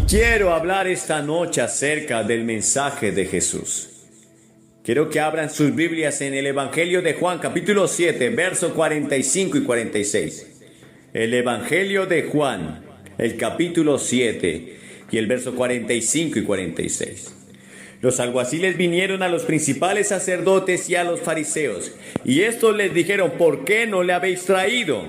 Quiero hablar esta noche acerca del mensaje de Jesús. Quiero que abran sus Biblias en el Evangelio de Juan, capítulo 7, versos 45 y 46. El Evangelio de Juan, el capítulo 7 y el verso 45 y 46. Los alguaciles vinieron a los principales sacerdotes y a los fariseos, y estos les dijeron: ¿por qué no le habéis traído?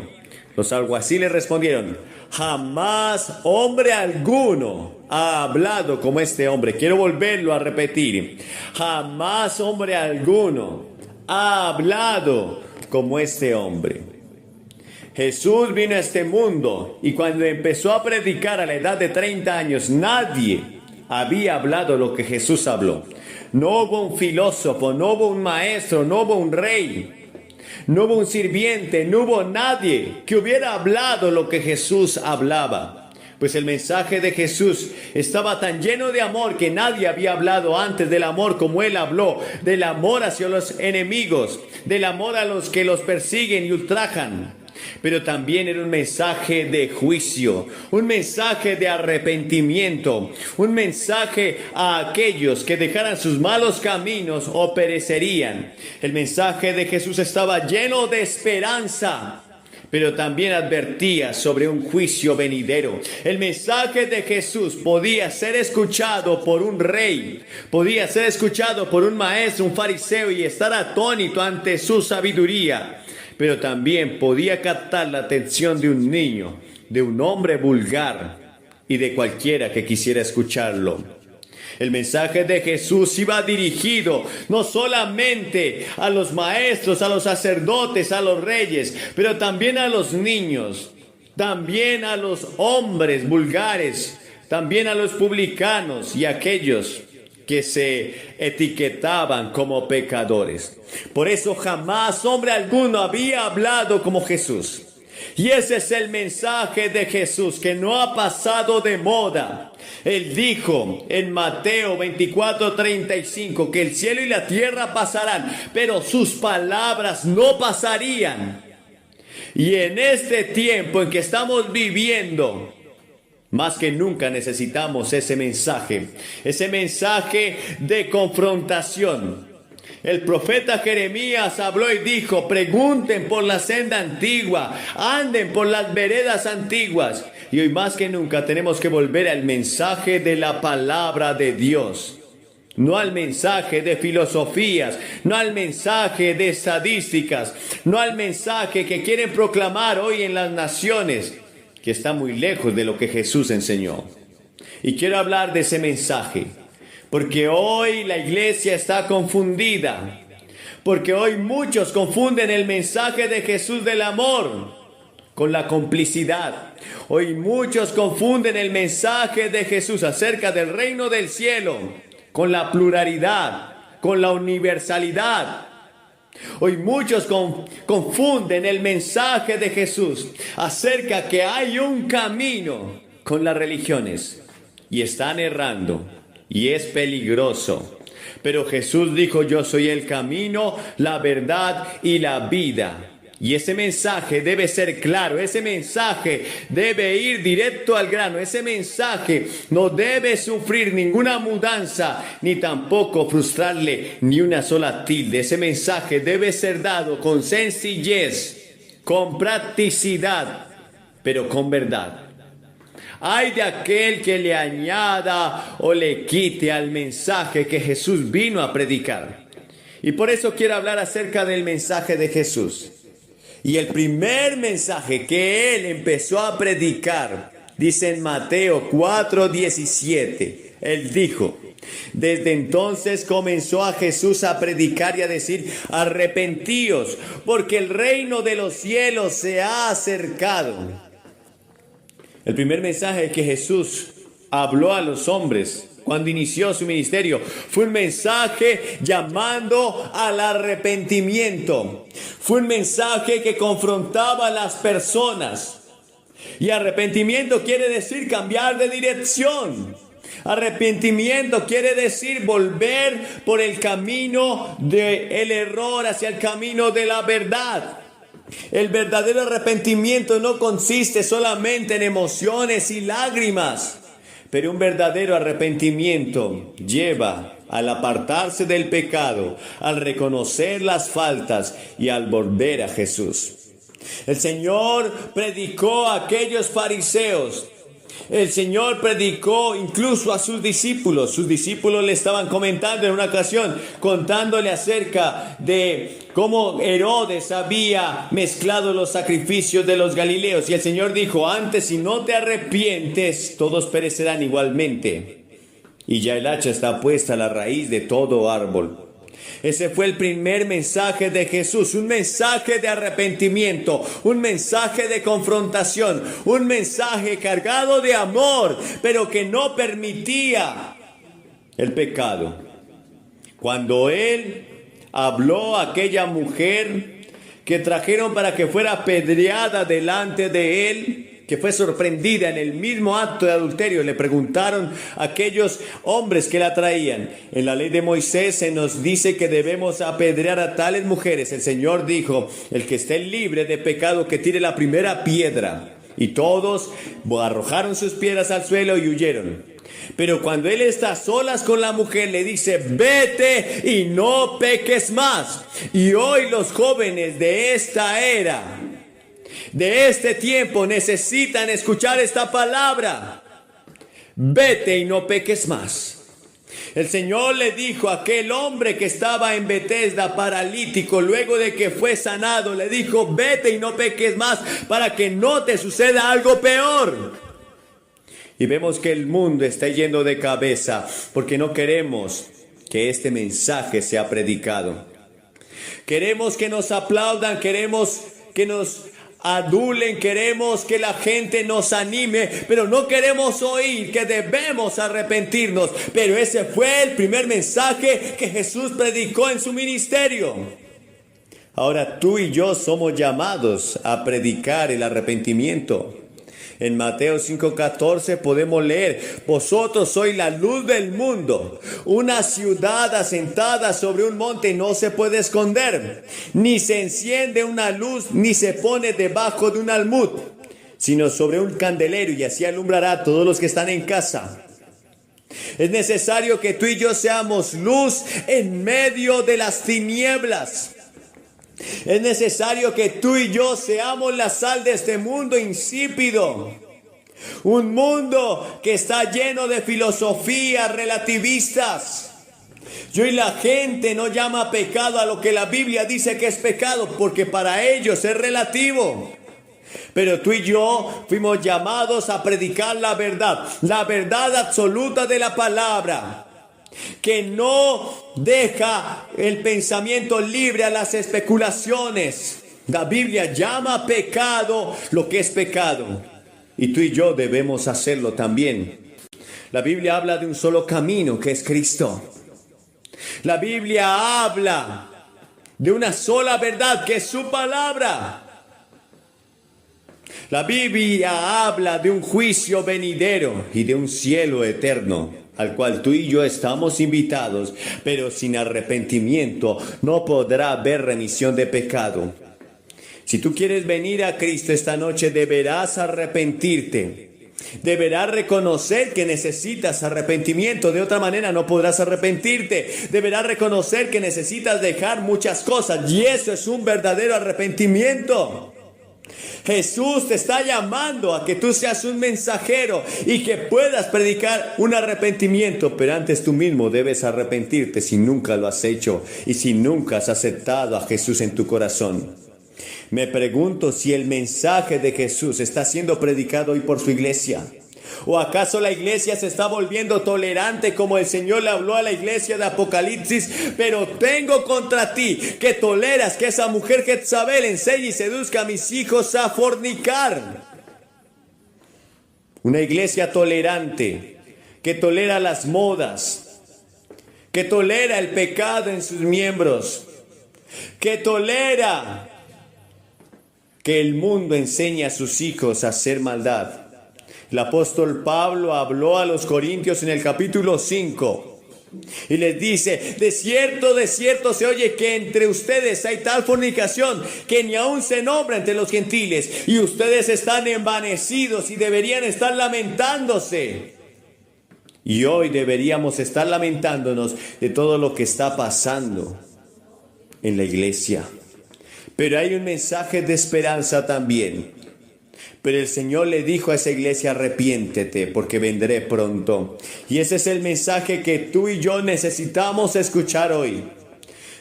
Los alguaciles respondieron: jamás hombre alguno ha hablado como este hombre. Quiero volverlo a repetir. Jamás hombre alguno ha hablado como este hombre. Jesús vino a este mundo y cuando empezó a predicar a la edad de 30 años, nadie había hablado lo que Jesús habló. No hubo un filósofo, no hubo un maestro, no hubo un rey, no hubo un sirviente, no hubo nadie que hubiera hablado lo que Jesús hablaba. Pues el mensaje de Jesús estaba tan lleno de amor que nadie había hablado antes del amor como Él habló, del amor hacia los enemigos, del amor a los que los persiguen y ultrajan. Pero también era un mensaje de juicio, un mensaje de arrepentimiento, un mensaje a aquellos que dejaran sus malos caminos o perecerían. El mensaje de Jesús estaba lleno de esperanza, pero también advertía sobre un juicio venidero. El mensaje de Jesús podía ser escuchado por un rey, podía ser escuchado por un maestro, un fariseo, y estar atónito ante su sabiduría. Pero también podía captar la atención de un niño, de un hombre vulgar y de cualquiera que quisiera escucharlo. El mensaje de Jesús iba dirigido no solamente a los maestros, a los sacerdotes, a los reyes, pero también a los niños, también a los hombres vulgares, también a los publicanos y a aquellos que se etiquetaban como pecadores. Por eso jamás hombre alguno había hablado como Jesús. Y ese es el mensaje de Jesús, que no ha pasado de moda. Él dijo en Mateo 24:35 que el cielo y la tierra pasarán, pero sus palabras no pasarían. Y en este tiempo en que estamos viviendo, más que nunca necesitamos ese mensaje de confrontación. El profeta Jeremías habló y dijo: pregunten por la senda antigua, anden por las veredas antiguas. Y hoy más que nunca tenemos que volver al mensaje de la palabra de Dios. No al mensaje de filosofías, no al mensaje de estadísticas, no al mensaje que quieren proclamar hoy en las naciones, que está muy lejos de lo que Jesús enseñó. Y quiero hablar de ese mensaje, porque hoy la iglesia está confundida, porque hoy muchos confunden el mensaje de Jesús del amor con la complicidad. Hoy muchos confunden el mensaje de Jesús acerca del reino del cielo con la pluralidad, con la universalidad. Hoy muchos confunden el mensaje de Jesús acerca que hay un camino con las religiones y están errando y es peligroso. Pero Jesús dijo: yo soy el camino, la verdad y la vida. Y ese mensaje debe ser claro, ese mensaje debe ir directo al grano, ese mensaje no debe sufrir ninguna mudanza, ni tampoco frustrarle ni una sola tilde. Ese mensaje debe ser dado con sencillez, con practicidad, pero con verdad. Ay de aquel que le añada o le quite al mensaje que Jesús vino a predicar. Y por eso quiero hablar acerca del mensaje de Jesús. Y el primer mensaje que Él empezó a predicar, dice en Mateo 4:17, Él dijo: desde entonces comenzó a Jesús a predicar y a decir: arrepentíos, porque el reino de los cielos se ha acercado. El primer mensaje que Jesús habló a los hombres cuando inició su ministerio fue un mensaje llamando al arrepentimiento. Fue un mensaje que confrontaba a las personas. Y arrepentimiento quiere decir cambiar de dirección. Arrepentimiento quiere decir volver por el camino del error hacia el camino de la verdad. El verdadero arrepentimiento no consiste solamente en emociones y lágrimas. Pero un verdadero arrepentimiento lleva al apartarse del pecado, al reconocer las faltas y al volver a Jesús. El Señor predicó a aquellos fariseos. El Señor predicó incluso a sus discípulos. Sus discípulos le estaban comentando en una ocasión, contándole acerca de cómo Herodes había mezclado los sacrificios de los galileos. Y el Señor dijo, antes si no te arrepientes, todos perecerán igualmente. Y ya el hacha está puesta a la raíz de todo árbol. Ese fue el primer mensaje de Jesús, un mensaje de arrepentimiento, un mensaje de confrontación, un mensaje cargado de amor, pero que no permitía el pecado. Cuando Él habló a aquella mujer que trajeron para que fuera apedreada delante de Él, que fue sorprendida en el mismo acto de adulterio, le preguntaron a aquellos hombres que la traían. En la ley de Moisés se nos dice que debemos apedrear a tales mujeres. El Señor dijo, el que esté libre de pecado que tire la primera piedra. Y todos arrojaron sus piedras al suelo y huyeron. Pero cuando Él está a solas con la mujer, le dice, vete y no peques más. Y hoy los jóvenes de esta era, de este tiempo, necesitan escuchar esta palabra. Vete y no peques más. El Señor le dijo a aquel hombre que estaba en Betesda paralítico, luego de que fue sanado, le dijo, vete y no peques más para que no te suceda algo peor. Y vemos que el mundo está yendo de cabeza porque no queremos que este mensaje sea predicado. Queremos que nos aplaudan, queremos que nos adulen, queremos que la gente nos anime, pero no queremos oír que debemos arrepentirnos. Pero ese fue el primer mensaje que Jesús predicó en su ministerio. Ahora tú y yo somos llamados a predicar el arrepentimiento. En Mateo 5:14 podemos leer, vosotros sois la luz del mundo. Una ciudad asentada sobre un monte no se puede esconder, ni se enciende una luz, ni se pone debajo de un almud, sino sobre un candelero, y así alumbrará a todos los que están en casa. Es necesario que tú y yo seamos luz en medio de las tinieblas. Es necesario que tú y yo seamos la sal de este mundo insípido. Un mundo que está lleno de filosofías relativistas. Y hoy la gente no llama pecado a lo que la Biblia dice que es pecado, porque para ellos es relativo. Pero tú y yo fuimos llamados a predicar la verdad absoluta de la palabra, que no deja el pensamiento libre a las especulaciones. La Biblia llama pecado lo que es pecado, y tú y yo debemos hacerlo también. La Biblia habla de un solo camino, que es Cristo. La Biblia habla de una sola verdad, que es su palabra. La Biblia habla de un juicio venidero y de un cielo eterno, al cual tú y yo estamos invitados, pero sin arrepentimiento no podrá haber remisión de pecado. Si tú quieres venir a Cristo esta noche, deberás arrepentirte. Deberás reconocer que necesitas arrepentimiento, de otra manera no podrás arrepentirte. Deberás reconocer que necesitas dejar muchas cosas, y eso es un verdadero arrepentimiento. Jesús te está llamando a que tú seas un mensajero y que puedas predicar un arrepentimiento, pero antes tú mismo debes arrepentirte si nunca lo has hecho y si nunca has aceptado a Jesús en tu corazón. Me pregunto si el mensaje de Jesús está siendo predicado hoy por su iglesia. ¿O acaso la iglesia se está volviendo tolerante como el Señor le habló a la iglesia de Apocalipsis? Pero tengo contra ti que toleras que esa mujer Jezabel enseñe y seduzca a mis hijos a fornicar. Una iglesia tolerante que tolera las modas, que tolera el pecado en sus miembros, que tolera que el mundo enseñe a sus hijos a hacer maldad. El apóstol Pablo habló a los corintios en el capítulo 5 y les dice: de cierto se oye que entre ustedes hay tal fornicación que ni aun se nombra entre los gentiles, y ustedes están envanecidos y deberían estar lamentándose. Y hoy deberíamos estar lamentándonos de todo lo que está pasando en la iglesia. Pero hay un mensaje de esperanza también. Pero el Señor le dijo a esa iglesia: arrepiéntete, porque vendré pronto. Y ese es el mensaje que tú y yo necesitamos escuchar hoy.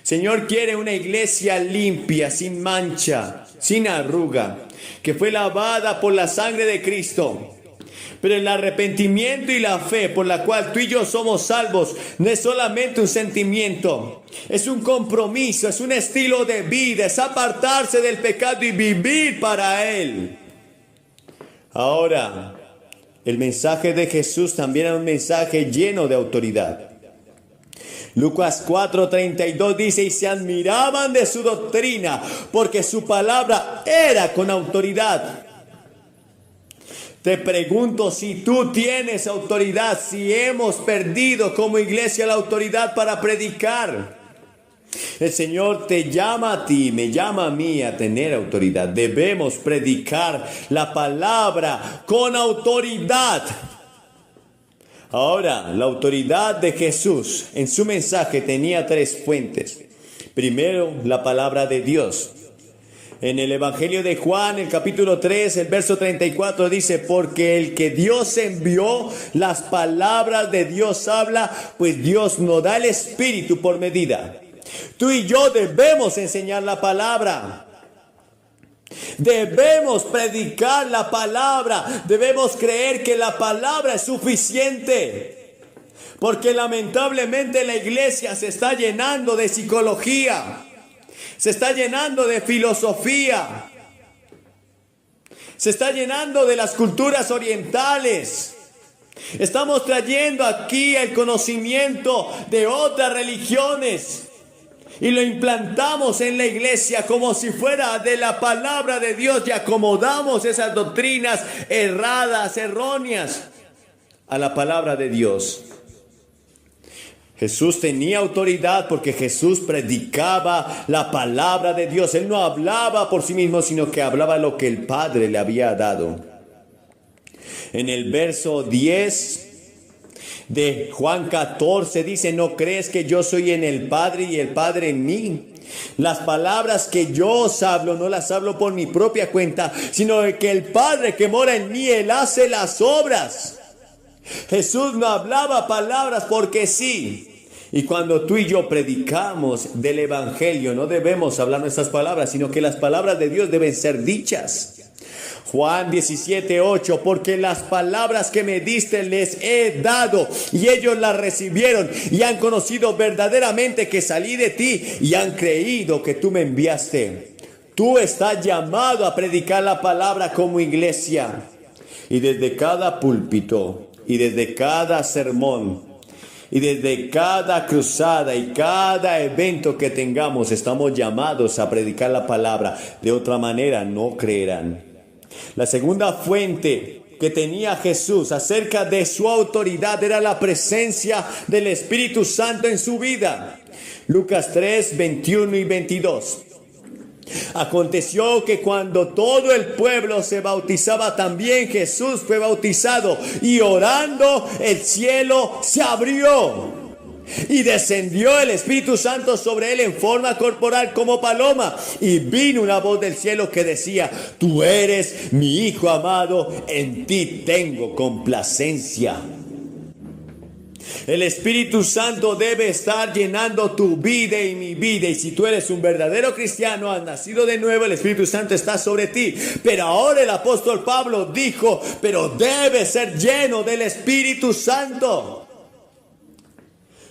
Señor quiere una iglesia limpia, sin mancha, sin arruga, que fue lavada por la sangre de Cristo. Pero el arrepentimiento y la fe por la cual tú y yo somos salvos no es solamente un sentimiento, es un compromiso, es un estilo de vida, es apartarse del pecado y vivir para Él. Ahora, el mensaje de Jesús también es un mensaje lleno de autoridad. Lucas 4:32 dice: y se admiraban de su doctrina, porque su palabra era con autoridad. Te pregunto si tú tienes autoridad, si hemos perdido como iglesia la autoridad para predicar. El Señor te llama a ti, me llama a mí a tener autoridad. Debemos predicar la palabra con autoridad. Ahora, la autoridad de Jesús en su mensaje tenía tres fuentes. Primero, la palabra de Dios. En el Evangelio de Juan, el capítulo 3, el verso 34 dice: porque el que Dios envió, las palabras de Dios habla, pues Dios no da el Espíritu por medida. Tú y yo debemos enseñar la palabra. Debemos predicar la palabra. Debemos creer que la palabra es suficiente. Porque lamentablemente la iglesia se está llenando de psicología. Se está llenando de filosofía. Se está llenando de las culturas orientales. Estamos trayendo aquí el conocimiento de otras religiones y lo implantamos en la iglesia como si fuera de la palabra de Dios, y acomodamos esas doctrinas erradas, erróneas, a la palabra de Dios. Jesús tenía autoridad porque Jesús predicaba la palabra de Dios. Él no hablaba por sí mismo, sino que hablaba lo que el Padre le había dado. En el verso 10 de Juan 14 dice: ¿no crees que yo soy en el Padre y el Padre en mí? Las palabras que yo os hablo, no las hablo por mi propia cuenta, sino que el Padre que mora en mí, Él hace las obras. Jesús no hablaba palabras porque sí. Y cuando tú y yo predicamos del Evangelio, no debemos hablar nuestras palabras, sino que las palabras de Dios deben ser dichas. Juan 17:8: porque las palabras que me diste les he dado, y ellos las recibieron, y han conocido verdaderamente que salí de ti, y han creído que tú me enviaste. Tú estás llamado a predicar la palabra como iglesia. Y desde cada púlpito, y desde cada sermón, y desde cada cruzada y cada evento que tengamos, estamos llamados a predicar la palabra. De otra manera no creerán. La segunda fuente que tenía Jesús acerca de su autoridad era la presencia del Espíritu Santo en su vida. Lucas 3, 21 y 22. Aconteció que cuando todo el pueblo se bautizaba, también Jesús fue bautizado, y orando el cielo se abrió. Y descendió el Espíritu Santo sobre él en forma corporal como paloma. Y vino una voz del cielo que decía: tú eres mi Hijo amado, en ti tengo complacencia. El Espíritu Santo debe estar llenando tu vida y mi vida. Y si tú eres un verdadero cristiano, has nacido de nuevo, el Espíritu Santo está sobre ti. Pero ahora el apóstol Pablo dijo: pero debes ser lleno del Espíritu Santo.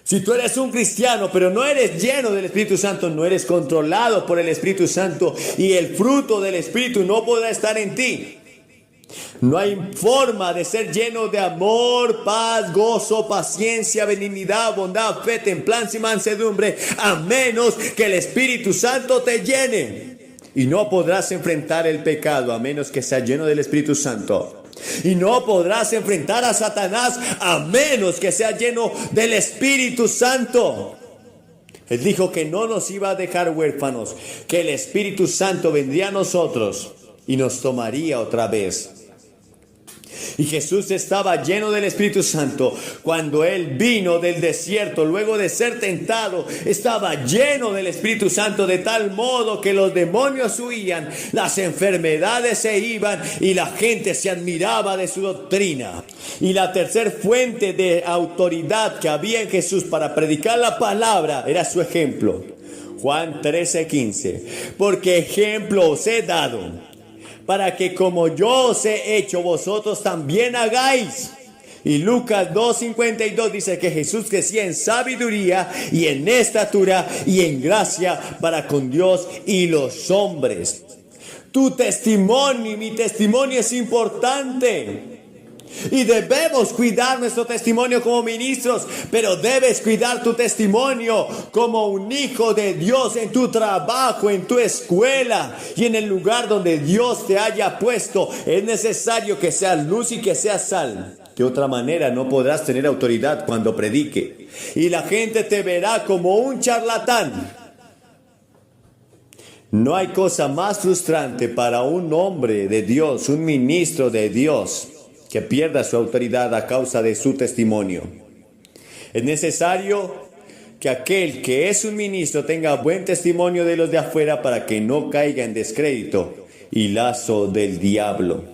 Si tú eres un cristiano, pero no eres lleno del Espíritu Santo, no eres controlado por el Espíritu Santo, y el fruto del Espíritu no podrá estar en ti. No hay forma de ser lleno de amor, paz, gozo, paciencia, benignidad, bondad, fe, templanza y mansedumbre, a menos que el Espíritu Santo te llene. Y no podrás enfrentar el pecado a menos que seas lleno del Espíritu Santo. Y no podrás enfrentar a Satanás a menos que seas lleno del Espíritu Santo. Él dijo que no nos iba a dejar huérfanos, que el Espíritu Santo vendría a nosotros y nos tomaría otra vez. Y Jesús estaba lleno del Espíritu Santo cuando Él vino del desierto, luego de ser tentado, estaba lleno del Espíritu Santo de tal modo que los demonios huían, las enfermedades se iban y la gente se admiraba de su doctrina. Y la tercera fuente de autoridad que había en Jesús para predicar la palabra era su ejemplo. Juan 13:15, porque ejemplo os he dado, para que como yo os he hecho, vosotros también hagáis. Y Lucas 2:52 dice que Jesús crecía en sabiduría y en estatura y en gracia para con Dios y los hombres. Tu testimonio y mi testimonio es importante. Y debemos cuidar nuestro testimonio como ministros, pero debes cuidar tu testimonio como un hijo de Dios en tu trabajo, en tu escuela y en el lugar donde Dios te haya puesto. Es necesario que seas luz y que seas sal. De otra manera no podrás tener autoridad cuando predique. Y la gente te verá como un charlatán. No hay cosa más frustrante para un hombre de Dios, un ministro de Dios, que pierda su autoridad a causa de su testimonio. Es necesario que aquel que es un ministro tenga buen testimonio de los de afuera para que no caiga en descrédito y lazo del diablo.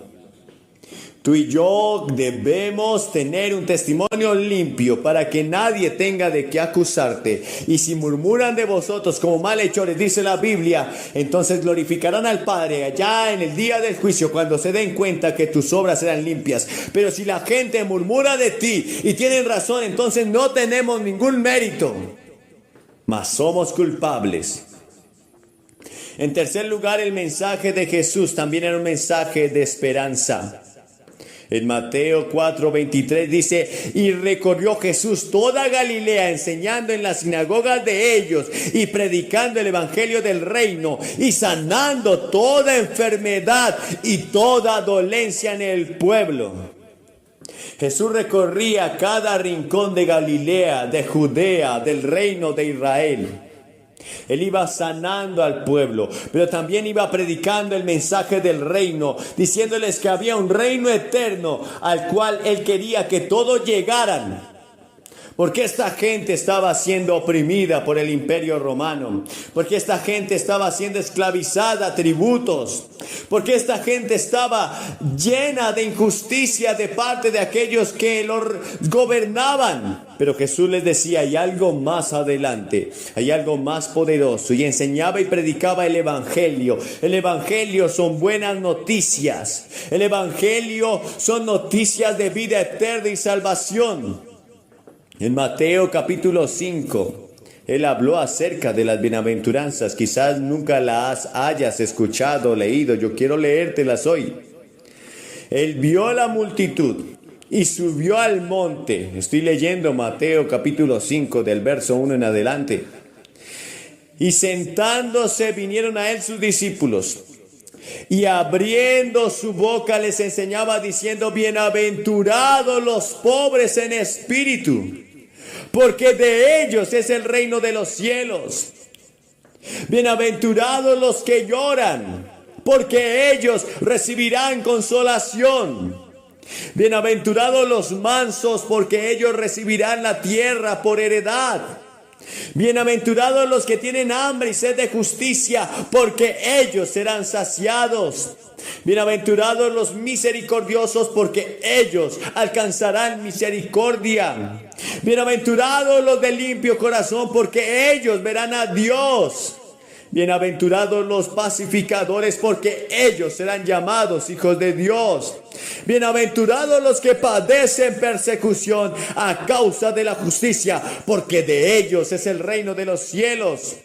Tú y yo debemos tener un testimonio limpio para que nadie tenga de qué acusarte. Y si murmuran de vosotros como malhechores, dice la Biblia, entonces glorificarán al Padre allá en el día del juicio cuando se den cuenta que tus obras eran limpias. Pero si la gente murmura de ti y tienen razón, entonces no tenemos ningún mérito, mas somos culpables. En tercer lugar, el mensaje de Jesús también era un mensaje de esperanza. En Mateo 4:23 dice, y recorrió Jesús toda Galilea, enseñando en las sinagogas de ellos y predicando el evangelio del reino y sanando toda enfermedad y toda dolencia en el pueblo. Jesús recorría cada rincón de Galilea, de Judea, del reino de Israel. Él iba sanando al pueblo, pero también iba predicando el mensaje del reino, diciéndoles que había un reino eterno al cual Él quería que todos llegaran. Porque esta gente estaba siendo oprimida por el imperio romano. Porque esta gente estaba siendo esclavizada a tributos. Porque esta gente estaba llena de injusticia de parte de aquellos que los gobernaban. Pero Jesús les decía, hay algo más adelante, hay algo más poderoso. Y enseñaba y predicaba el evangelio. El evangelio son buenas noticias. El evangelio son noticias de vida eterna y salvación. En Mateo capítulo 5, Él habló acerca de las bienaventuranzas. Quizás nunca las hayas escuchado o leído. Yo quiero leértelas hoy. Él vio la multitud y subió al monte. Estoy leyendo Mateo capítulo 5 del verso 1 en adelante. Y sentándose vinieron a Él sus discípulos. Y abriendo su boca les enseñaba diciendo, bienaventurados los pobres en espíritu, porque de ellos es el reino de los cielos. Bienaventurados los que lloran, porque ellos recibirán consolación. Bienaventurados los mansos, porque ellos recibirán la tierra por heredad. Bienaventurados los que tienen hambre y sed de justicia, porque ellos serán saciados. Bienaventurados los misericordiosos, porque ellos alcanzarán misericordia. Bienaventurados los de limpio corazón, porque ellos verán a Dios. Bienaventurados los pacificadores, porque ellos serán llamados hijos de Dios. Bienaventurados los que padecen persecución a causa de la justicia, porque de ellos es el reino de los cielos.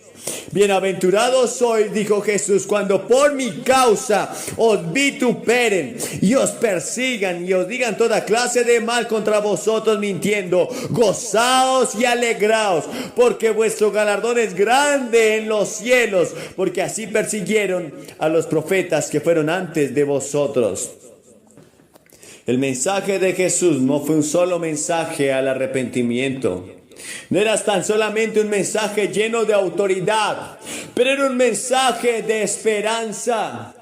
Bienaventurados sois, dijo Jesús, cuando por mi causa os vituperen y os persigan y os digan toda clase de mal contra vosotros mintiendo. Gozaos y alegraos, porque vuestro galardón es grande en los cielos, porque así persiguieron a los profetas que fueron antes de vosotros. El mensaje de Jesús no fue un solo mensaje al arrepentimiento. No era tan solamente un mensaje lleno de autoridad, pero era un mensaje de esperanza.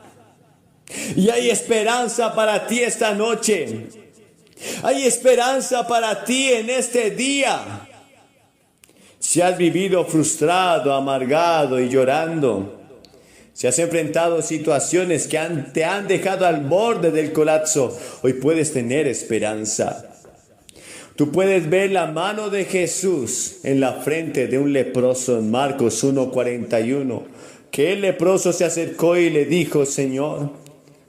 Y hay esperanza para ti esta noche. Hay esperanza para ti en este día. Si has vivido frustrado, amargado y llorando, si has enfrentado situaciones que te han dejado al borde del colapso, hoy puedes tener esperanza. Tú puedes ver la mano de Jesús en la frente de un leproso en Marcos 1:41, que el leproso se acercó y le dijo: Señor,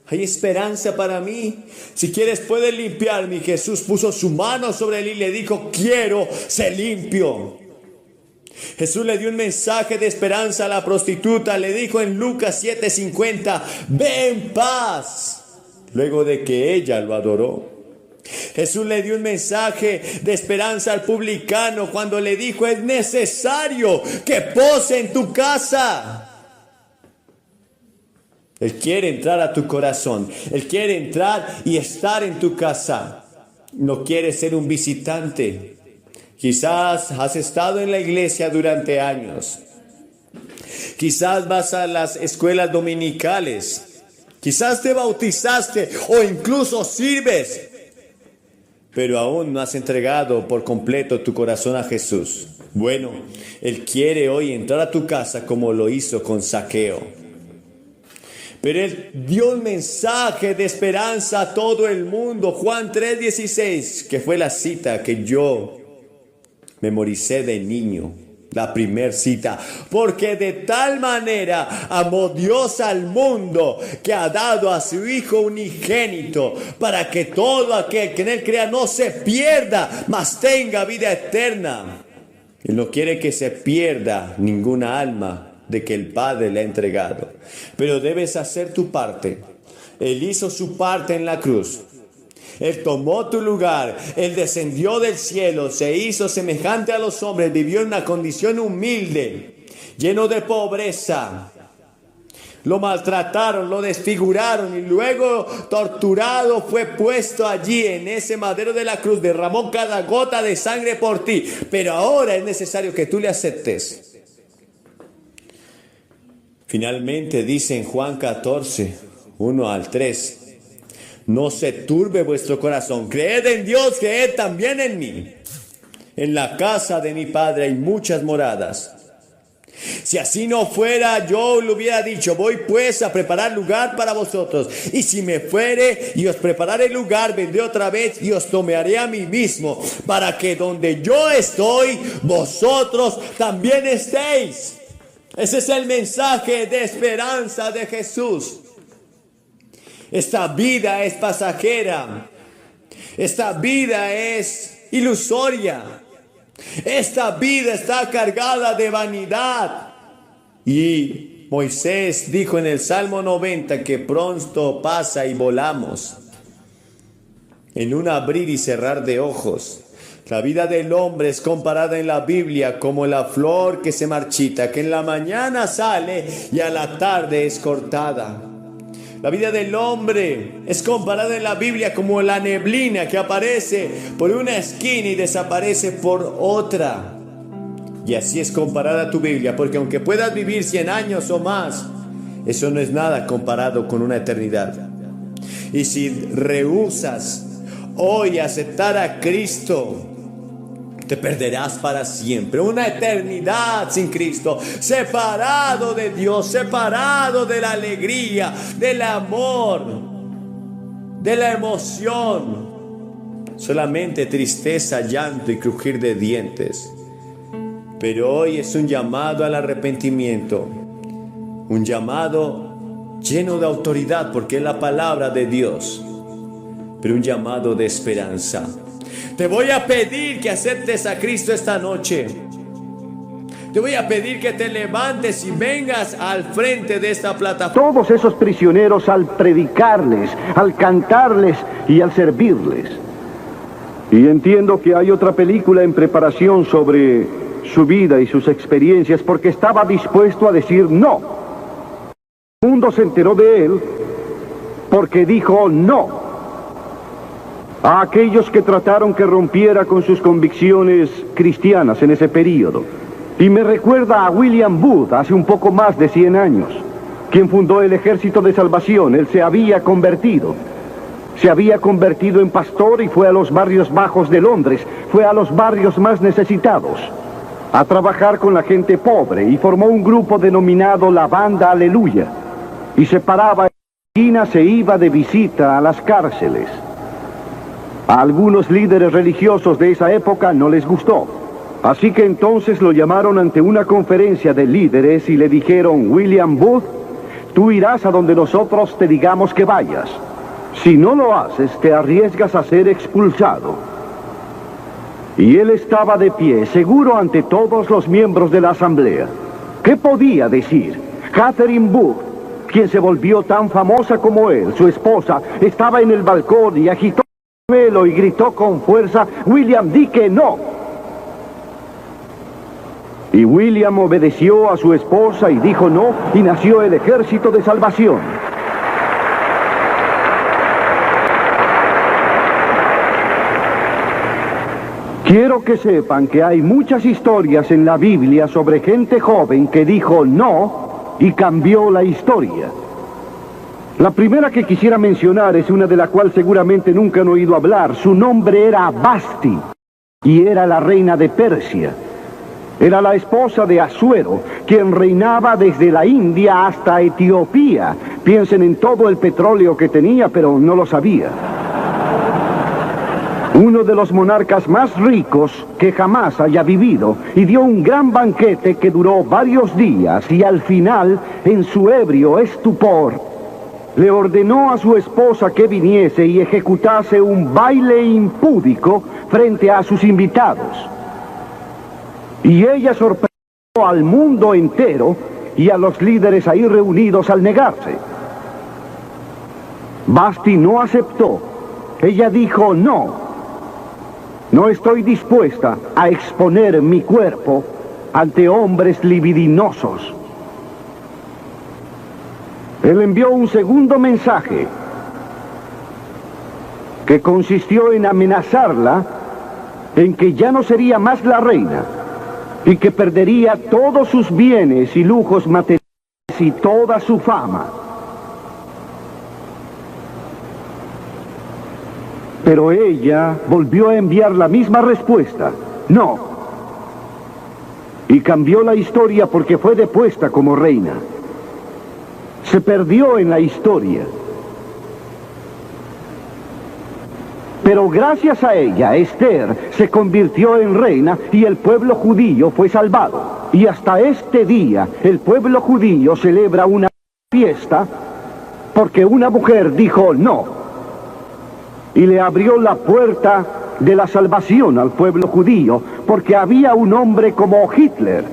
hay esperanza para mí. Si quieres puedes limpiarme. Y Jesús puso su mano sobre él y le dijo: quiero, sé limpio. Jesús le dio un mensaje de esperanza a la prostituta. Le dijo en Lucas 7:50: ve en paz. Luego de que ella lo adoró. Jesús le dio un mensaje de esperanza al publicano cuando le dijo: es necesario que pose en tu casa. Él quiere entrar a tu corazón. Él quiere entrar y estar en tu casa. No quiere ser un visitante. Quizás has estado en la iglesia durante años. Quizás vas a las escuelas dominicales. Quizás te bautizaste o incluso sirves. Pero aún no has entregado por completo tu corazón a Jesús. Bueno, Él quiere hoy entrar a tu casa como lo hizo con Zaqueo. Pero Él dio un mensaje de esperanza a todo el mundo. Juan 3:16, que fue la cita que yo memoricé de niño. La primer cita. Porque de tal manera amó Dios al mundo que ha dado a su Hijo unigénito, para que todo aquel que en Él crea no se pierda, mas tenga vida eterna. Él no quiere que se pierda ninguna alma de que el Padre le ha entregado. Pero debes hacer tu parte. Él hizo su parte en la cruz. Él tomó tu lugar. Él descendió del cielo, se hizo semejante a los hombres, vivió en una condición humilde, lleno de pobreza. Lo maltrataron, lo desfiguraron y luego torturado fue puesto allí en ese madero de la cruz. Derramó cada gota de sangre por ti. Pero ahora es necesario que tú le aceptes. Finalmente dice en Juan 14:1-3: no se turbe vuestro corazón. Creed en Dios, creed también en mí. En la casa de mi Padre hay muchas moradas. Si así no fuera, yo le hubiera dicho: voy pues a preparar lugar para vosotros. Y si me fuere y os prepararé lugar, vendré otra vez y os tomaré a mí mismo, para que donde yo estoy, vosotros también estéis. Ese es el mensaje de esperanza de Jesús. Esta vida es pasajera. Esta vida es ilusoria. Esta vida está cargada de vanidad. Y Moisés dijo en el Salmo 90 que pronto pasa y volamos. En un abrir y cerrar de ojos. La vida del hombre es comparada en la Biblia como la flor que se marchita, que en la mañana sale y a la tarde es cortada. La vida del hombre es comparada en la Biblia como la neblina que aparece por una esquina y desaparece por otra. Y así es comparada tu Biblia, porque aunque puedas vivir 100 años o más, eso no es nada comparado con una eternidad. Y si rehusas hoy aceptar a Cristo, te perderás para siempre. Una eternidad sin Cristo, separado de Dios, separado de la alegría, del amor, de la emoción. Solamente tristeza, llanto y crujir de dientes. Pero hoy es un llamado al arrepentimiento, un llamado lleno de autoridad, porque es la palabra de Dios, pero un llamado de esperanza. Te voy a pedir que aceptes a Cristo esta noche. Te voy a pedir que te levantes y vengas al frente de esta plataforma. Todos esos prisioneros, al predicarles, al cantarles y al servirles. Y entiendo que hay otra película en preparación sobre su vida y sus experiencias, porque estaba dispuesto a decir no. El mundo se enteró de él porque dijo no a aquellos que trataron que rompiera con sus convicciones cristianas en ese período. Y me recuerda a William Booth hace un poco más de 100 años, quien fundó el Ejército de Salvación. Él se había convertido en pastor y fue a los barrios bajos de Londres, fue a los barrios más necesitados, a trabajar con la gente pobre, y formó un grupo denominado la Banda Aleluya, y se paraba en la esquina, se iba de visita a las cárceles. A algunos líderes religiosos de esa época no les gustó, así que entonces lo llamaron ante una conferencia de líderes y le dijeron: William Booth, tú irás a donde nosotros te digamos que vayas. Si no lo haces, te arriesgas a ser expulsado. Y él estaba de pie, seguro ante todos los miembros de la asamblea. ¿Qué podía decir? Catherine Booth, quien se volvió tan famosa como él, su esposa, estaba en el balcón y agitó el velo y gritó con fuerza: William, di que no. Y William obedeció a su esposa y dijo no, y nació el Ejército de Salvación. Quiero que sepan que hay muchas historias en la Biblia sobre gente joven que dijo no y cambió la historia. La primera que quisiera mencionar es una de la cual seguramente nunca han oído hablar. Su nombre era Vasti y era la reina de Persia. Era la esposa de Asuero, quien reinaba desde la India hasta Etiopía. Piensen en todo el petróleo que tenía, pero no lo sabía. Uno de los monarcas más ricos que jamás haya vivido, y dio un gran banquete que duró varios días, y al final, en su ebrio estupor, le ordenó a su esposa que viniese y ejecutase un baile impúdico frente a sus invitados. Y ella sorprendió al mundo entero y a los líderes ahí reunidos al negarse. Vasti no aceptó. Ella dijo no. No estoy dispuesta a exponer mi cuerpo ante hombres libidinosos. Él envió un segundo mensaje que consistió en amenazarla en que ya no sería más la reina y que perdería todos sus bienes y lujos materiales y toda su fama. Pero ella volvió a enviar la misma respuesta: no. Y cambió la historia porque fue depuesta como reina. Se perdió en la historia. Pero gracias a ella, Esther se convirtió en reina y el pueblo judío fue salvado. Y hasta este día, el pueblo judío celebra una fiesta porque una mujer dijo no. Y le abrió la puerta de la salvación al pueblo judío, porque había un hombre como Hitler,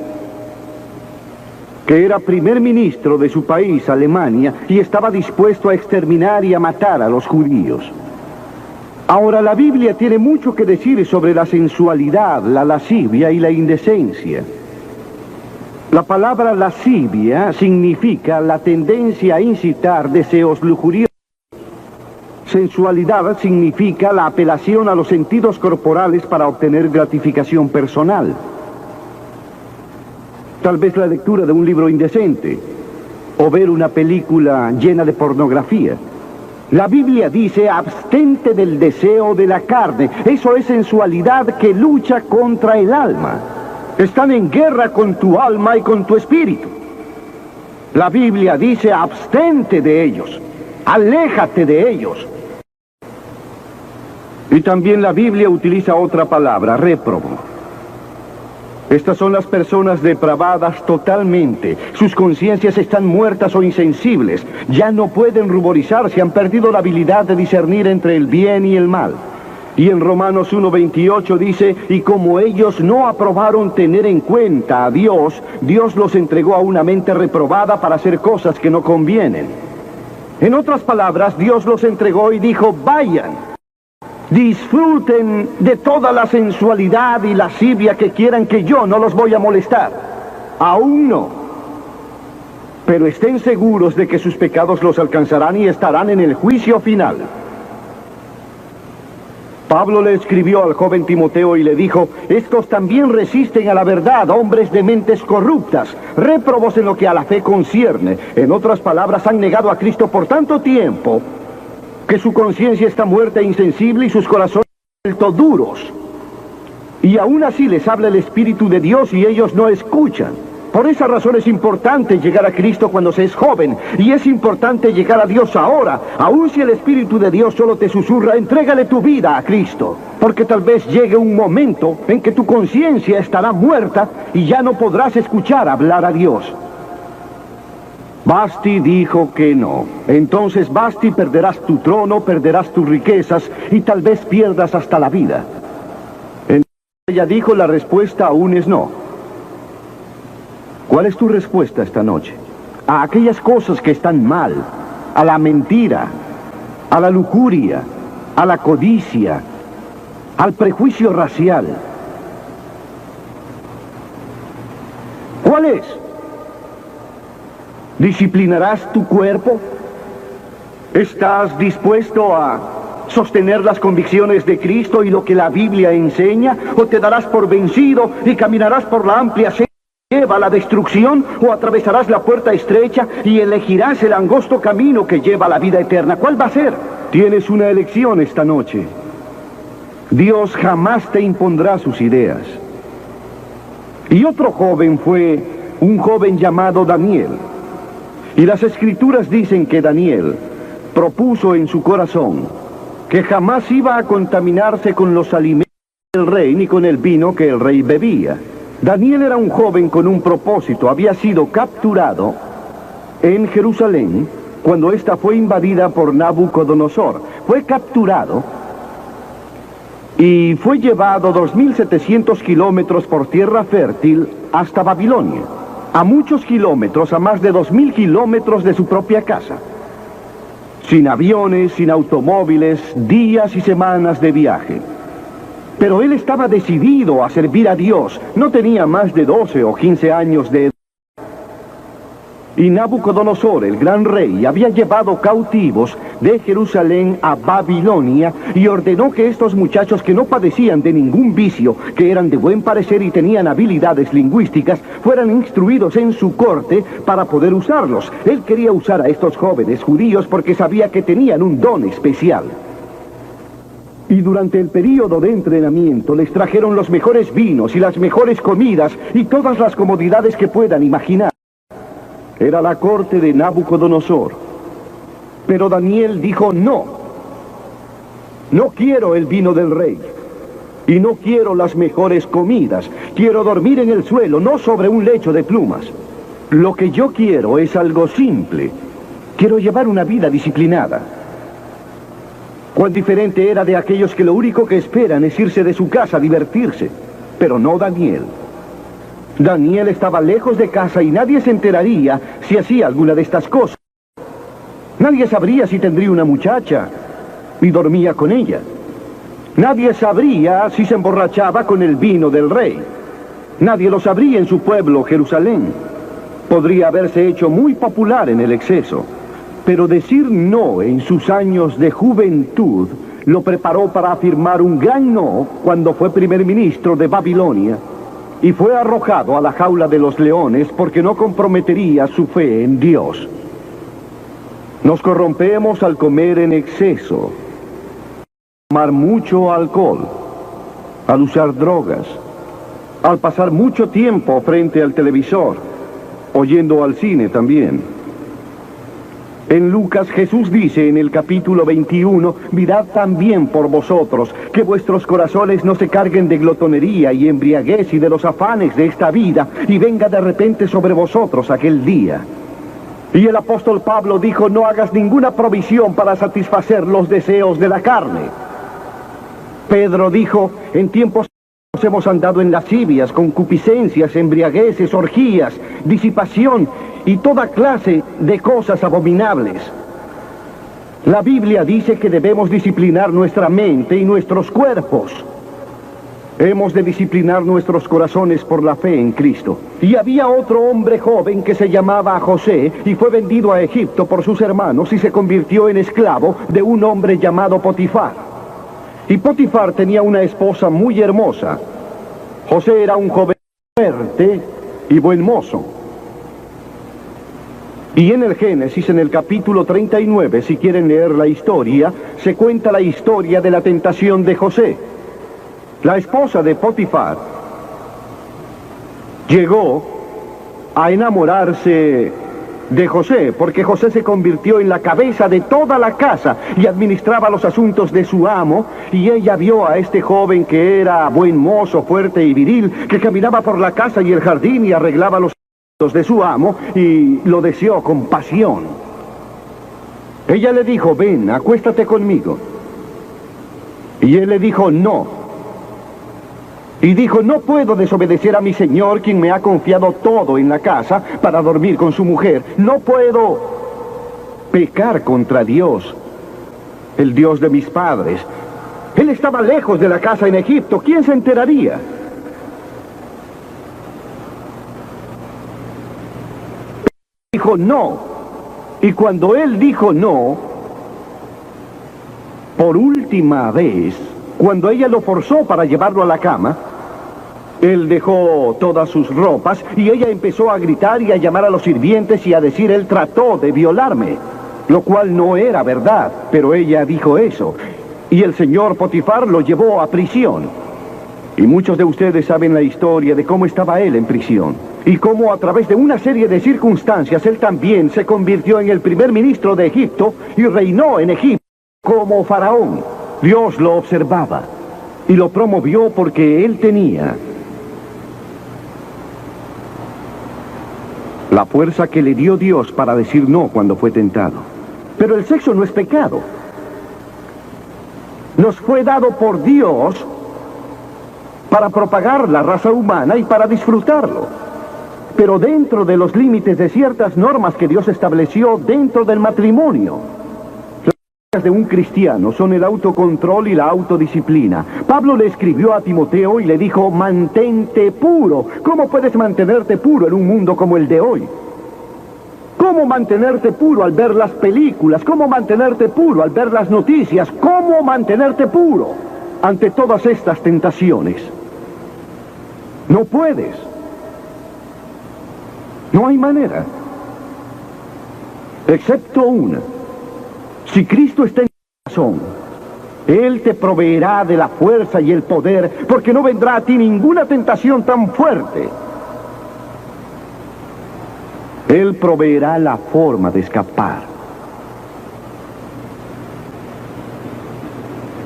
que era primer ministro de su país, Alemania, y estaba dispuesto a exterminar y a matar a los judíos. Ahora, la Biblia tiene mucho que decir sobre la sensualidad, la lascivia y la indecencia. La palabra lascivia significa la tendencia a incitar deseos lujuriosos. Sensualidad significa la apelación a los sentidos corporales para obtener gratificación personal. Tal vez la lectura de un libro indecente o ver una película llena de pornografía. La Biblia dice: abstente del deseo de la carne. Eso es sensualidad que lucha contra el alma. Están en guerra con tu alma y con tu espíritu. La Biblia dice: abstente de ellos, aléjate de ellos. Y también la Biblia utiliza otra palabra: réprobo. Estas son las personas depravadas totalmente. Sus conciencias están muertas o insensibles. Ya no pueden ruborizarse, han perdido la habilidad de discernir entre el bien y el mal. Y en Romanos 1:28 dice: y como ellos no aprobaron tener en cuenta a Dios, Dios los entregó a una mente reprobada para hacer cosas que no convienen. En otras palabras, Dios los entregó y dijo: vayan. Disfruten de toda la sensualidad y lascivia que quieran, que yo no los voy a molestar. Aún no. Pero estén seguros de que sus pecados los alcanzarán y estarán en el juicio final. Pablo le escribió al joven Timoteo y le dijo: estos también resisten a la verdad, hombres de mentes corruptas, réprobos en lo que a la fe concierne. En otras palabras, han negado a Cristo por tanto tiempo que su conciencia está muerta e insensible y sus corazones vuelto duros. Y aún así les habla el Espíritu de Dios y ellos no escuchan. Por esa razón es importante llegar a Cristo cuando se es joven, y es importante llegar a Dios ahora. Aun si el Espíritu de Dios solo te susurra: entrégale tu vida a Cristo, porque tal vez llegue un momento en que tu conciencia estará muerta y ya no podrás escuchar hablar a Dios. Basti dijo que no. Entonces, Basti, perderás tu trono, perderás tus riquezas y tal vez pierdas hasta la vida. Entonces ella dijo: la respuesta aún es no. ¿Cuál es tu respuesta esta noche? A aquellas cosas que están mal, a la mentira, a la lujuria, a la codicia, al prejuicio racial. ¿Cuál es? ¿Disciplinarás tu cuerpo? ¿Estás dispuesto a sostener las convicciones de Cristo y lo que la Biblia enseña? ¿O te darás por vencido y caminarás por la amplia senda que lleva a la destrucción? ¿O atravesarás la puerta estrecha y elegirás el angosto camino que lleva a la vida eterna? ¿Cuál va a ser? Tienes una elección esta noche. Dios jamás te impondrá sus ideas. Y otro joven fue un joven llamado Daniel. Y las Escrituras dicen que Daniel propuso en su corazón que jamás iba a contaminarse con los alimentos del rey ni con el vino que el rey bebía. Daniel era un joven con un propósito. Había sido capturado en Jerusalén cuando ésta fue invadida por Nabucodonosor. Fue capturado y fue llevado 2.700 kilómetros por tierra fértil hasta Babilonia. A muchos kilómetros, a más de 2.000 kilómetros de su propia casa. Sin aviones, sin automóviles, días y semanas de viaje. Pero él estaba decidido a servir a Dios. No tenía más de 12 o 15 años de edad. Y Nabucodonosor, el gran rey, había llevado cautivos de Jerusalén a Babilonia y ordenó que estos muchachos, que no padecían de ningún vicio, que eran de buen parecer y tenían habilidades lingüísticas, fueran instruidos en su corte para poder usarlos. Él quería usar a estos jóvenes judíos porque sabía que tenían un don especial. Y durante el período de entrenamiento les trajeron los mejores vinos y las mejores comidas y todas las comodidades que puedan imaginar. Era la corte de Nabucodonosor. Pero Daniel dijo: no. No quiero el vino del rey. Y no quiero las mejores comidas. Quiero dormir en el suelo, no sobre un lecho de plumas. Lo que yo quiero es algo simple. Quiero llevar una vida disciplinada. Cuán diferente era de aquellos que lo único que esperan es irse de su casa a divertirse. Pero no Daniel. Daniel estaba lejos de casa y nadie se enteraría si hacía alguna de estas cosas. Nadie sabría si tendría una muchacha y dormía con ella. Nadie sabría si se emborrachaba con el vino del rey. Nadie lo sabría en su pueblo, Jerusalén. Podría haberse hecho muy popular en el exceso. Pero decir no en sus años de juventud lo preparó para afirmar un gran no cuando fue primer ministro de Babilonia. Y fue arrojado a la jaula de los leones porque no comprometería su fe en Dios. Nos corrompemos al comer en exceso, al tomar mucho alcohol, al usar drogas, al pasar mucho tiempo frente al televisor, oyendo al cine también. En Lucas, Jesús dice en el capítulo 21, mirad también por vosotros, que vuestros corazones no se carguen de glotonería y embriaguez y de los afanes de esta vida, y venga de repente sobre vosotros aquel día. Y el apóstol Pablo dijo: no hagas ninguna provisión para satisfacer los deseos de la carne. Pedro dijo: en tiempos hemos andado en lascivias, concupiscencias, embriagueces, orgías, disipación y toda clase de cosas abominables. La Biblia dice que debemos disciplinar nuestra mente y nuestros cuerpos. Hemos de disciplinar nuestros corazones por la fe en Cristo. Y había otro hombre joven que se llamaba José y fue vendido a Egipto por sus hermanos y se convirtió en esclavo de un hombre llamado Potifar. Y Potifar tenía una esposa muy hermosa. José era un joven fuerte y buen mozo. Y en el Génesis, en el capítulo 39, si quieren leer la historia, se cuenta la historia de la tentación de José. La esposa de Potifar llegó a enamorarse de José, porque José se convirtió en la cabeza de toda la casa y administraba los asuntos de su amo, y ella vio a este joven que era buen mozo, fuerte y viril, que caminaba por la casa y el jardín y arreglaba los asuntos de su amo, y lo deseó con pasión. Ella le dijo: ven, acuéstate conmigo. Y él le dijo: no. Y dijo: no puedo desobedecer a mi señor, quien me ha confiado todo en la casa para dormir con su mujer. No puedo pecar contra Dios, el Dios de mis padres. Él estaba lejos de la casa en Egipto. ¿Quién se enteraría? Dijo no. Y cuando él dijo no, por última vez, cuando ella lo forzó para llevarlo a la cama, él dejó todas sus ropas y ella empezó a gritar y a llamar a los sirvientes y a decir: él trató de violarme, lo cual no era verdad, pero ella dijo eso. Y el señor Potifar lo llevó a prisión. Y muchos de ustedes saben la historia de cómo estaba él en prisión, y cómo a través de una serie de circunstancias él también se convirtió en el primer ministro de Egipto y reinó en Egipto como faraón. Dios lo observaba y lo promovió porque él tenía la fuerza que le dio Dios para decir no cuando fue tentado. Pero el sexo no es pecado. Nos fue dado por Dios para propagar la raza humana y para disfrutarlo, pero dentro de los límites de ciertas normas que Dios estableció dentro del matrimonio. Las de un cristiano son el autocontrol y la autodisciplina. Pablo le escribió a Timoteo y le dijo: mantente puro. ¿Cómo puedes mantenerte puro en un mundo como el de hoy? ¿Cómo mantenerte puro al ver las películas? ¿Cómo mantenerte puro al ver las noticias? ¿Cómo mantenerte puro ante todas estas tentaciones? No puedes. No hay manera, excepto una. Si Cristo está en tu corazón, Él te proveerá de la fuerza y el poder, porque no vendrá a ti ninguna tentación tan fuerte. Él proveerá la forma de escapar.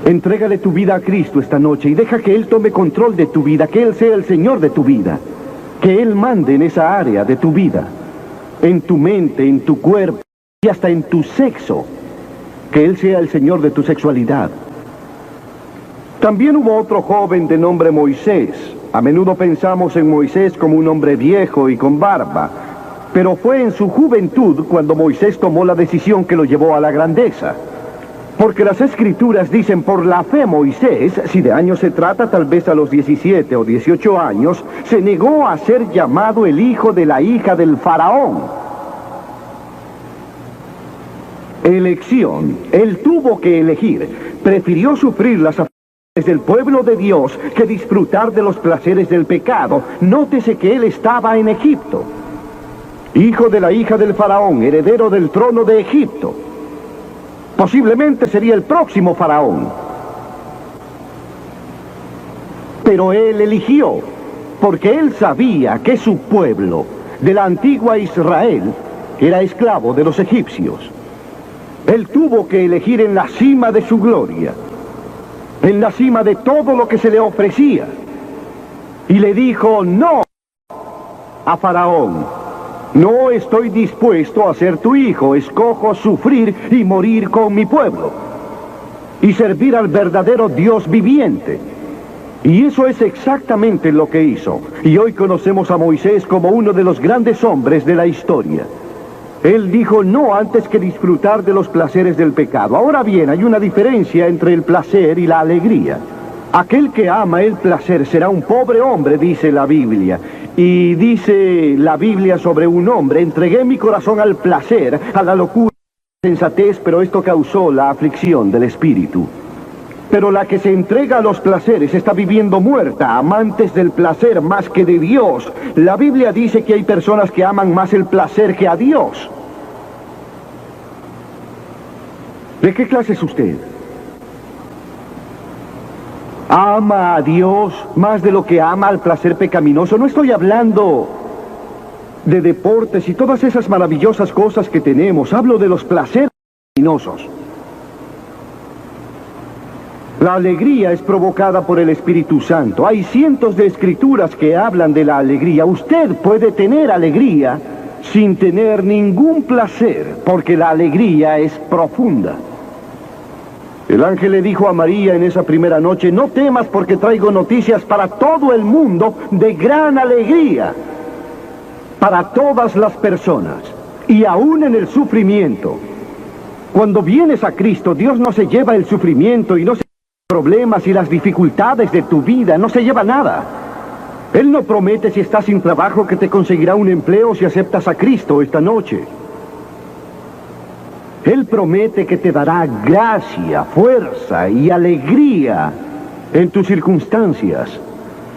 Entrégale tu vida a Cristo esta noche y deja que Él tome control de tu vida, que Él sea el Señor de tu vida, que Él mande en esa área de tu vida, en tu mente, en tu cuerpo y hasta en tu sexo. Que Él sea el Señor de tu sexualidad. También hubo otro joven de nombre Moisés. A menudo pensamos en Moisés como un hombre viejo y con barba, pero fue en su juventud cuando Moisés tomó la decisión que lo llevó a la grandeza. Porque las Escrituras dicen: por la fe Moisés, si de años se trata, tal vez a los 17 o 18 años, se negó a ser llamado el hijo de la hija del faraón. Elección. Él tuvo que elegir. Prefirió sufrir las aflicciones del pueblo de Dios que disfrutar de los placeres del pecado. Nótese que él estaba en Egipto, hijo de la hija del faraón, heredero del trono de Egipto. Posiblemente sería el próximo faraón. Pero él eligió, porque él sabía que su pueblo, de la antigua Israel, era esclavo de los egipcios. Él tuvo que elegir en la cima de su gloria, en la cima de todo lo que se le ofrecía. Y le dijo no a Faraón: no estoy dispuesto a ser tu hijo, escojo sufrir y morir con mi pueblo y servir al verdadero Dios viviente. Y eso es exactamente lo que hizo. Y hoy conocemos a Moisés como uno de los grandes hombres de la historia. Él dijo no antes que disfrutar de los placeres del pecado. Ahora bien, hay una diferencia entre el placer y la alegría. Aquel que ama el placer será un pobre hombre, dice la Biblia. Y dice la Biblia sobre un hombre: entregué mi corazón al placer, a la locura, a la sensatez, pero esto causó la aflicción del espíritu. Pero la que se entrega a los placeres está viviendo muerta, amantes del placer más que de Dios. La Biblia dice que hay personas que aman más el placer que a Dios. ¿De qué clase es usted? ¿Ama a Dios más de lo que ama al placer pecaminoso? No estoy hablando de deportes y todas esas maravillosas cosas que tenemos. Hablo de los placeres pecaminosos. La alegría es provocada por el Espíritu Santo. Hay cientos de escrituras que hablan de la alegría. Usted puede tener alegría sin tener ningún placer, porque la alegría es profunda. El ángel le dijo a María en esa primera noche: no temas, porque traigo noticias para todo el mundo de gran alegría, para todas las personas, y aún en el sufrimiento. Cuando vienes a Cristo, Dios no se lleva el sufrimiento y no se lleva los problemas y las dificultades de tu vida, no se lleva nada. Él no promete, si estás sin trabajo, que te conseguirá un empleo si aceptas a Cristo esta noche. Él promete que te dará gracia, fuerza y alegría en tus circunstancias.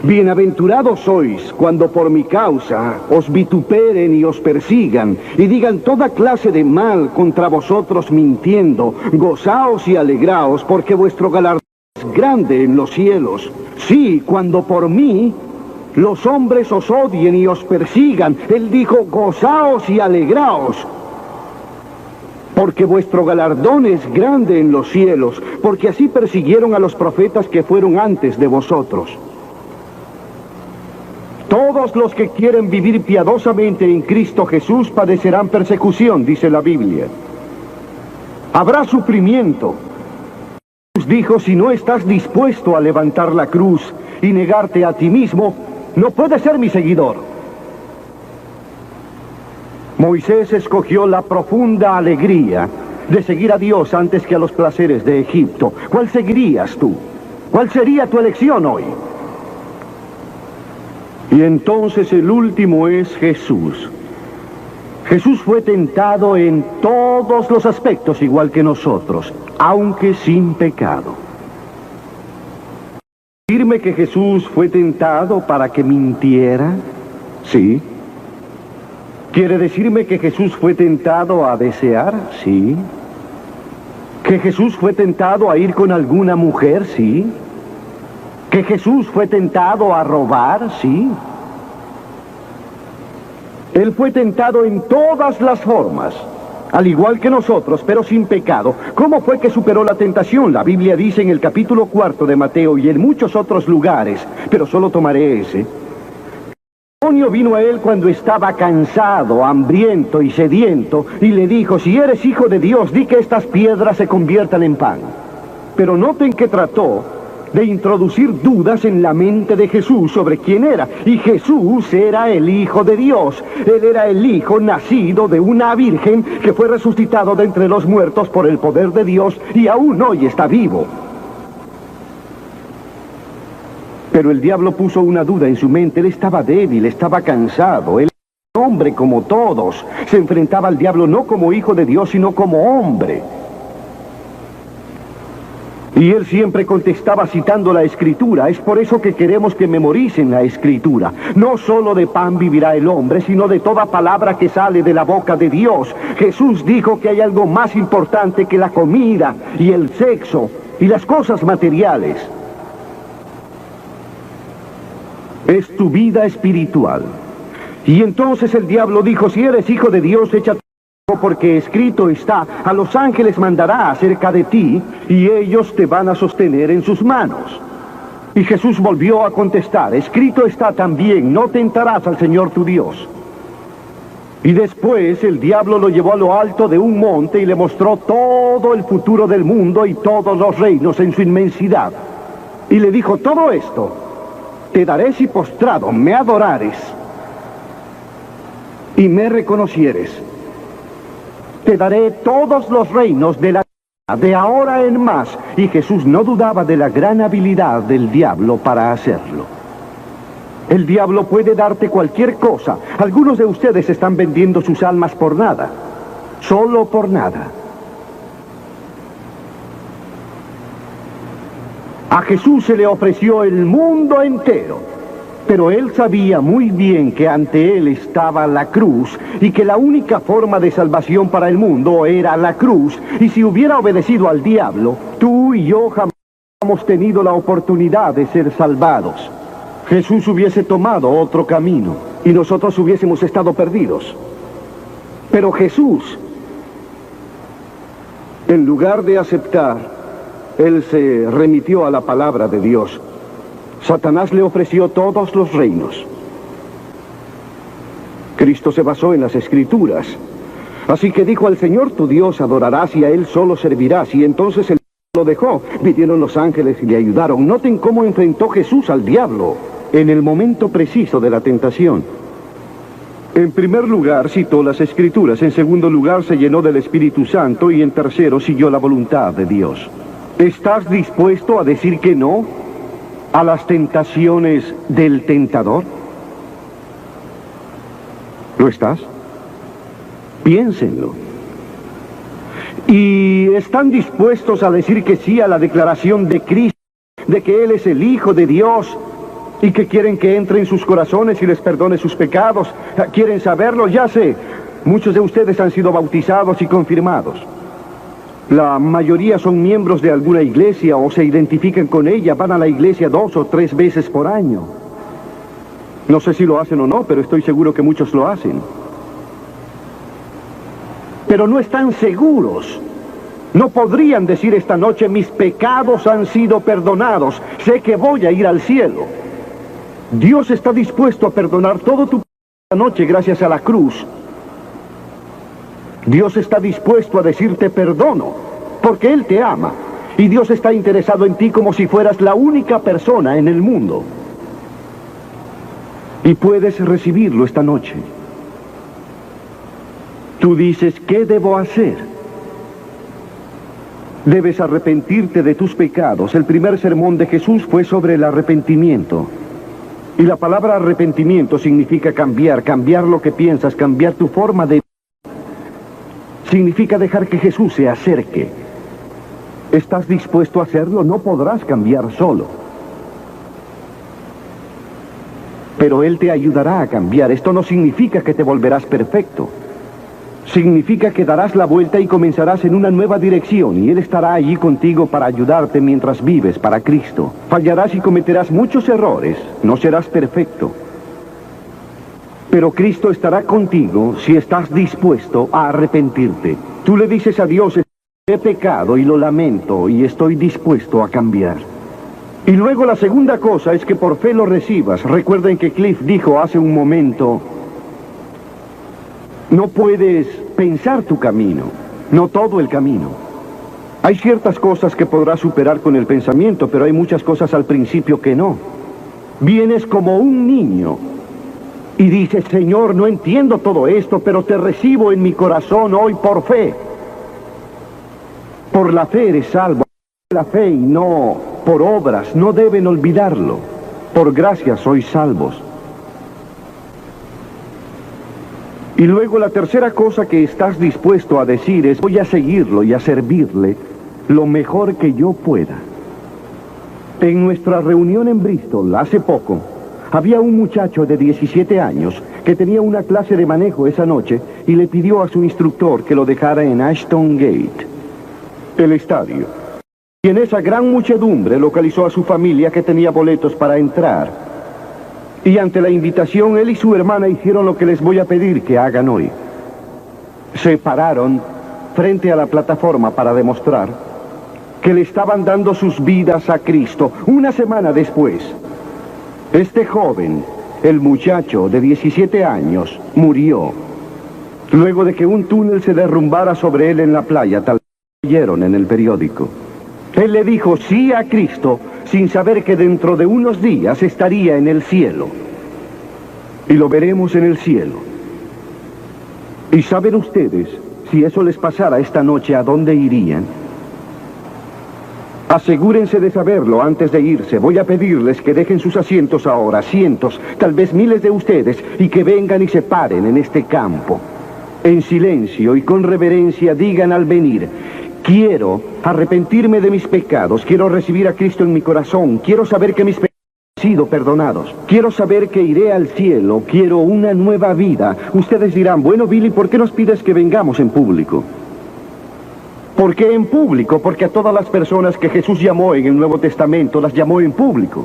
Bienaventurados sois cuando por mi causa os vituperen y os persigan y digan toda clase de mal contra vosotros mintiendo. Gozaos y alegraos, porque vuestro galardón es grande en los cielos. Sí, cuando por mí los hombres os odien y os persigan. Él dijo: gozaos y alegraos, porque vuestro galardón es grande en los cielos, porque así persiguieron a los profetas que fueron antes de vosotros. Todos los que quieren vivir piadosamente en Cristo Jesús padecerán persecución, dice la Biblia. Habrá sufrimiento. Jesús dijo: si no estás dispuesto a levantar la cruz y negarte a ti mismo, no puedes ser mi seguidor. Moisés escogió la profunda alegría de seguir a Dios antes que a los placeres de Egipto. ¿Cuál seguirías tú? ¿Cuál sería tu elección hoy? Y entonces el último es Jesús. Jesús fue tentado en todos los aspectos igual que nosotros, aunque sin pecado. ¿Decirme que Jesús fue tentado para que mintiera? Sí. ¿Quiere decirme que Jesús fue tentado a desear? Sí. ¿Que Jesús fue tentado a ir con alguna mujer? Sí. ¿Que Jesús fue tentado a robar? Sí. Él fue tentado en todas las formas, al igual que nosotros, pero sin pecado. ¿Cómo fue que superó la tentación? La Biblia dice en el capítulo 4 de Mateo y en muchos otros lugares, pero solo tomaré ese. El demonio vino a él cuando estaba cansado, hambriento y sediento, y le dijo: si eres hijo de Dios, di que estas piedras se conviertan en pan. Pero noten que trató de introducir dudas en la mente de Jesús sobre quién era. Y Jesús era el Hijo de Dios. Él era el Hijo nacido de una virgen que fue resucitado de entre los muertos por el poder de Dios y aún hoy está vivo. Pero el diablo puso una duda en su mente. Él estaba débil, estaba cansado. Él era un hombre como todos. Se enfrentaba al diablo no como hijo de Dios, sino como hombre. Y él siempre contestaba citando la Escritura. Es por eso que queremos que memoricen la Escritura. No solo de pan vivirá el hombre, sino de toda palabra que sale de la boca de Dios. Jesús dijo que hay algo más importante que la comida y el sexo y las cosas materiales. Es tu vida espiritual. Y entonces el diablo dijo: si eres hijo de Dios, échate, porque escrito está: a los ángeles mandará acerca de ti, y ellos te van a sostener en sus manos. Y Jesús volvió a contestar: escrito está también: no tentarás al Señor tu Dios. Y después el diablo lo llevó a lo alto de un monte y le mostró todo el futuro del mundo y todos los reinos en su inmensidad. Y le dijo: todo esto te daré si postrado me adorares y me reconocieres. Te daré todos los reinos de la tierra de ahora en más. Y Jesús no dudaba de la gran habilidad del diablo para hacerlo. El diablo puede darte cualquier cosa. Algunos de ustedes están vendiendo sus almas por nada, solo por nada. A Jesús se le ofreció el mundo entero, pero él sabía muy bien que ante él estaba la cruz y que la única forma de salvación para el mundo era la cruz. Y si hubiera obedecido al diablo, tú y yo jamás hubiéramos tenido la oportunidad de ser salvados. Jesús hubiese tomado otro camino y nosotros hubiésemos estado perdidos. Pero Jesús, en lugar de aceptar, él se remitió a la palabra de Dios. Satanás le ofreció todos los reinos. Cristo se basó en las Escrituras. Así que dijo: al Señor tu Dios adorarás y a Él solo servirás. Y entonces él lo dejó. Vinieron los ángeles y le ayudaron. Noten cómo enfrentó Jesús al diablo en el momento preciso de la tentación. En primer lugar, citó las Escrituras. En segundo lugar, se llenó del Espíritu Santo. Y en tercero, siguió la voluntad de Dios. ¿Estás dispuesto a decir que no a las tentaciones del tentador? ¿Lo estás? Piénsenlo. ¿Y están dispuestos a decir que sí a la declaración de Cristo, de que Él es el Hijo de Dios, y que quieren que entre en sus corazones y les perdone sus pecados? ¿Quieren saberlo? Ya sé, muchos de ustedes han sido bautizados y confirmados. La mayoría son miembros de alguna iglesia o se identifican con ella, van a la iglesia 2 o 3 veces por año. No sé si lo hacen o no, pero estoy seguro que muchos lo hacen. Pero no están seguros. No podrían decir esta noche: mis pecados han sido perdonados, sé que voy a ir al cielo. Dios está dispuesto a perdonar todo tu pecado esta noche gracias a la cruz. Dios está dispuesto a decirte perdono, porque Él te ama. Y Dios está interesado en ti como si fueras la única persona en el mundo. Y puedes recibirlo esta noche. Tú dices: ¿qué debo hacer? Debes arrepentirte de tus pecados. El primer sermón de Jesús fue sobre el arrepentimiento. Y la palabra arrepentimiento significa cambiar, cambiar lo que piensas, cambiar tu forma de... Significa dejar que Jesús se acerque. ¿Estás dispuesto a hacerlo? No podrás cambiar solo. Pero Él te ayudará a cambiar. Esto no significa que te volverás perfecto. Significa que darás la vuelta y comenzarás en una nueva dirección, y Él estará allí contigo para ayudarte mientras vives para Cristo. Fallarás y cometerás muchos errores. No serás perfecto. Pero Cristo estará contigo si estás dispuesto a arrepentirte. Tú le dices a Dios: he pecado y lo lamento y estoy dispuesto a cambiar. Y luego la segunda cosa es que por fe lo recibas. Recuerden que Cliff dijo hace un momento: no puedes pensar tu camino, no todo el camino. Hay ciertas cosas que podrás superar con el pensamiento, pero hay muchas cosas al principio que no. Vienes como un niño y dices: Señor, no entiendo todo esto, pero te recibo en mi corazón hoy por fe. Por la fe eres salvo. La fe y no por obras, no deben olvidarlo. Por gracia sois salvos. Y luego la tercera cosa que estás dispuesto a decir es: voy a seguirlo y a servirle lo mejor que yo pueda. En nuestra reunión en Bristol, hace poco, había un muchacho de 17 años que tenía una clase de manejo esa noche y le pidió a su instructor que lo dejara en Ashton Gate, el estadio. Y en esa gran muchedumbre localizó a su familia que tenía boletos para entrar. Y ante la invitación, él y su hermana hicieron lo que les voy a pedir que hagan hoy. Se pararon frente a la plataforma para demostrar que le estaban dando sus vidas a Cristo. Una semana después, este joven, el muchacho de 17 años, murió luego de que un túnel se derrumbara sobre él en la playa, tal como leyeron en el periódico. Él le dijo sí a Cristo sin saber que dentro de unos días estaría en el cielo. Y lo veremos en el cielo. ¿Y saben ustedes, si eso les pasara esta noche, a dónde irían? Asegúrense de saberlo antes de irse. Voy a pedirles que dejen sus asientos ahora, cientos, tal vez miles de ustedes, y que vengan y se paren en este campo. En silencio y con reverencia digan al venir: Quiero arrepentirme de mis pecados, quiero recibir a Cristo en mi corazón, quiero saber que mis pecados han sido perdonados, quiero saber que iré al cielo, quiero una nueva vida. Ustedes dirán, bueno, Billy, ¿por qué nos pides que vengamos en público? ¿Por qué en público? Porque a todas las personas que Jesús llamó en el Nuevo Testamento las llamó en público.